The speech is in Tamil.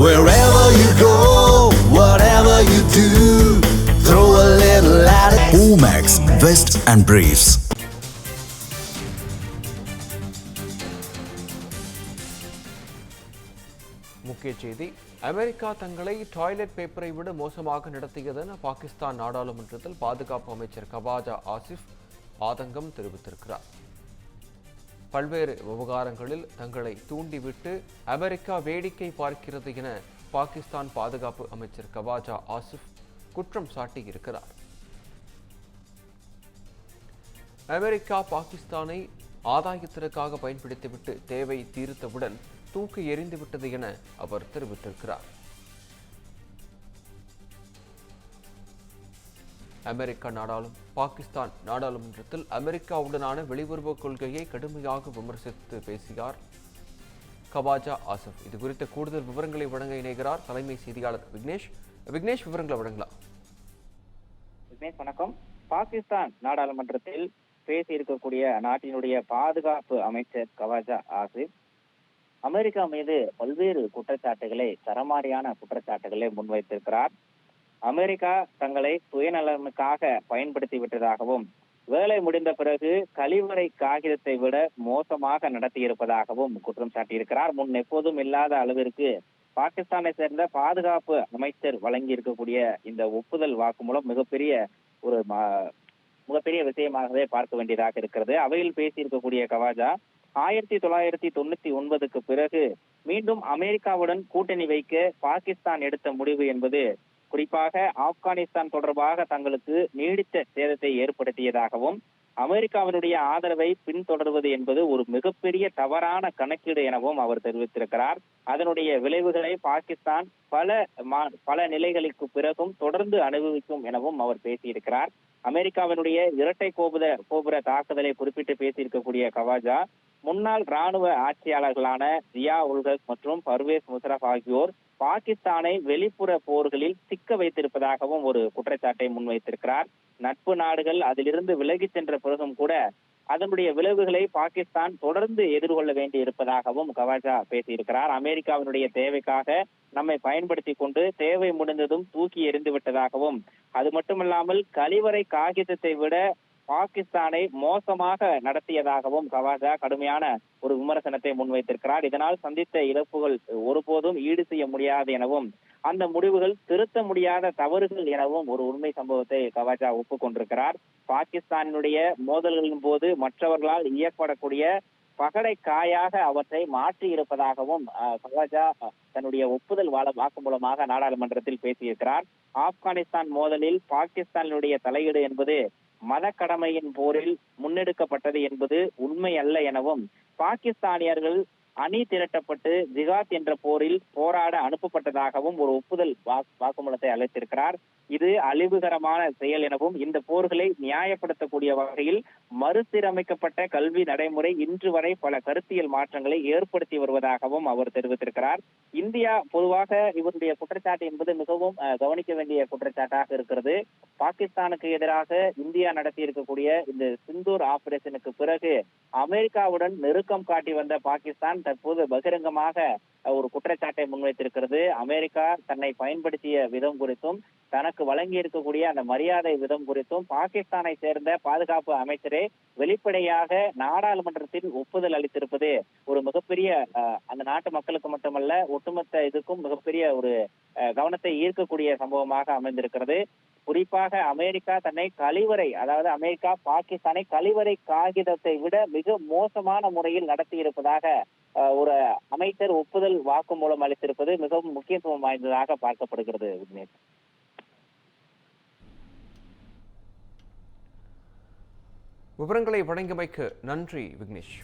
Wherever you go, whatever you do, throw a little attitude. Omax, Vest and Briefs. முக்கிய செய்தி. அமெரிக்கா தங்களை டாய்லெட் பேப்பரை விட மோசமாக நடத்தியதென பாகிஸ்தான் நாடாளுமன்றத்தில் பாதுகாப்பு அமைச்சர் கவாஜா ஆசிஃப் ஆதங்கம் தெரிவித்திருக்கிறார். பல்வேறு விவகாரங்களில் தங்களை தூண்டிவிட்டு அமெரிக்கா வேடிக்கை பார்க்கிறது என பாகிஸ்தான் பாதுகாப்பு அமைச்சர் கவாஜா ஆசிஃப் குற்றம் சாட்டியிருக்கிறார். அமெரிக்கா பாகிஸ்தானை ஆதாயத்திற்காக பயன்படுத்திவிட்டு தேவை தீர்த்தவுடன் தூக்கி எறிந்துவிட்டது என அவர் தெரிவித்திருக்கிறார். பாகிஸ்தான் நாடாளுமன்றத்தில் அமெரிக்காவுடனான வெளியுறவு கொள்கையை கடுமையாக விமர்சித்து பேசினார் கவாஜா ஆசிஃப். இது குறித்த கூடுதல் விவரங்களை வழங்க இணைகிறார் தலைமை செய்தியாளர் விக்னேஷ். விக்னேஷ், விவரங்களை வழங்கலாம். விக்னேஷ் வணக்கம். பாகிஸ்தான் நாடாளுமன்றத்தில் பேசி இருக்கக்கூடிய நாட்டினுடைய பாதுகாப்பு அமைச்சர் கவாஜா ஆசிஃப் அமெரிக்கா மீது பல்வேறு குற்றச்சாட்டுகளை, சரமாரியான குற்றச்சாட்டுகளை முன்வைத்திருக்கிறார். அமெரிக்கா தங்களை சுயநலனுக்காக பயன்படுத்தி விட்டதாகவும், வேலை முடிந்த பிறகு கழிவறை காகிதத்தை விட மோசமாக நடத்தியிருப்பதாகவும் குற்றம் சாட்டியிருக்கிறார். முன் எப்போதும் இல்லாத அளவிற்கு பாகிஸ்தானை சேர்ந்த பாதுகாப்பு அமைச்சர் வழங்கி இருக்கக்கூடிய இந்த ஒப்புதல் வாக்குமூலம் மிகப்பெரிய விஷயமாகவே பார்க்க வேண்டியதாக இருக்கிறது. அவையில் பேசியிருக்கக்கூடிய கவாஜா 1999க்கு பிறகு மீண்டும் அமெரிக்காவுடன் கூட்டணி வைக்க பாகிஸ்தான் எடுத்த முடிவு என்பது குறிப்பாக ஆப்கானிஸ்தான் தொடர்பாக தங்களுக்கு நீடித்த சேதத்தை ஏற்படுத்தியதாகவும், அமெரிக்காவினுடைய ஆதரவை பின்தொடர்வது என்பது ஒரு மிகப்பெரிய தவறான கணக்கீடு எனவும் அவர் தெரிவித்திருக்கிறார். அதனுடைய விளைவுகளை பாகிஸ்தான் பல நிலைகளுக்கு பிறகும் தொடர்ந்து அனுபவிக்கும் எனவும் அவர் பேசியிருக்கிறார். அமெரிக்காவினுடைய இரட்டை கோபுர தாக்குதலை குறிப்பிட்டு பேசியிருக்கக்கூடிய கவாஜா, முன்னாள் ராணுவ ஆட்சியாளர்களான ஜியா உல் ஹக் மற்றும் பர்வேஸ் முஷரப் ஆகியோர் பாகிஸ்தானை வெளிப்புற போர்களில் சிக்க வைத்திருப்பதாகவும் ஒரு குற்றச்சாட்டை முன்வைத்திருக்கிறார். நட்பு நாடுகள் அதிலிருந்து விலகி சென்ற பிறகும் கூட அதனுடைய விளைவுகளை பாகிஸ்தான் தொடர்ந்து எதிர்கொள்ள வேண்டி இருப்பதாகவும் கவாஜா பேசியிருக்கிறார். அமெரிக்காவினுடைய தேவைக்காக நம்மை பயன்படுத்தி கொண்டு தேவை முடிந்ததும் தூக்கி எறிந்து விட்டதாகவும், அது மட்டுமல்லாமல் கழிவறை காகிதத்தை விட பாகிஸ்தானை மோசமாக நடத்தியதாகவும் கவாஜா கடுமையான ஒரு விமர்சனத்தை முன்வைத்திருக்கிறார். இதனால் சந்தித்த இழப்புகள் ஒருபோதும் ஈடு செய்ய முடியாது எனவும், அந்த முடிவுகள் திருத்த முடியாத தவறுகள் எனவும் ஒரு உண்மை சம்பவத்தை கவாஜா ஒப்புக்கொண்டிருக்கிறார். பாகிஸ்தானுடைய மோதல்களின் போது மற்றவர்களால் இயக்கப்படக்கூடிய பகடை காயாக அவற்றை மாற்றி இருப்பதாகவும் கவாஜா தன்னுடைய ஒப்புதல் வாக்குமூலமாக நாடாளுமன்றத்தில் பேசியிருக்கிறார். ஆப்கானிஸ்தான் மோதலில் பாகிஸ்தானுடைய தலையீடு என்பது மத கடமையின் போரில் முன்னெடுக்கப்பட்டது என்பது உண்மை அல்ல எனவும், பாகிஸ்தானியர்கள் அணி திரட்டப்பட்டு ஜிகாத் என்ற போரில் போராட அனுப்பப்பட்டதாகவும் ஒரு ஒப்புதல் வாக்குமூலத்தை அளித்திருக்கிறார். இது அழிவுகரமான செயல் எனவும், இந்த போர்களை நியாயப்படுத்தக்கூடிய வகையில் மறுசீரமைக்கப்பட்ட கல்வி நடைமுறை இன்று வரை பல கருத்தியல் மாற்றங்களை ஏற்படுத்தி வருவதாகவும் அவர் தெரிவித்திருக்கிறார். இந்தியா பொதுவாக இவருடைய குற்றச்சாட்டு என்பது மிகவும் கவனிக்க வேண்டிய குற்றச்சாட்டாக இருக்கிறது. பாகிஸ்தானுக்கு எதிராக இந்தியா நடத்தி இருக்கக்கூடிய இந்த சிந்தூர் ஆபரேஷனுக்கு பிறகு அமெரிக்காவுடன் நெருக்கம் காட்டி வந்த பாகிஸ்தான் தற்போது பகிரங்கமாக ஒரு குற்றச்சாட்டை முன்வைத்திருக்கிறது. அமெரிக்கா தன்னை பயன்படுத்திய விதம் குறித்தும், தனக்கு வழங்கி இருக்கக்கூடிய அந்த மரியாதை விதம் குறித்தும் பாகிஸ்தானை சேர்ந்த பாதுகாப்பு அமைச்சரே வெளிப்படையாக நாடாளுமன்றத்தில் ஒப்புதல் அளித்திருப்பது ஒரு மிகப்பெரிய அந்த நாட்டு மக்களுக்கு மட்டுமல்ல, ஒட்டுமொத்த இதுக்கும் மிகப்பெரிய ஒரு கவனத்தை ஈர்க்கக்கூடிய சம்பவமாக அமைந்திருக்கிறது. குறிப்பாக அமெரிக்கா அமெரிக்கா பாகிஸ்தானை கழிவறை காகிதத்தை விட மிக மோசமான முறையில் நடத்தி இருப்பதாக ஒரு அமைச்சர் ஒப்புதல் வாக்குமூலம் அளித்திருப்பது மிகவும் முக்கியத்துவம் வாய்ந்ததாக பார்க்கப்படுகிறது. விக்னேஷ், விவரங்களை வழங்கியமைக்கு நன்றி விக்னேஷ்.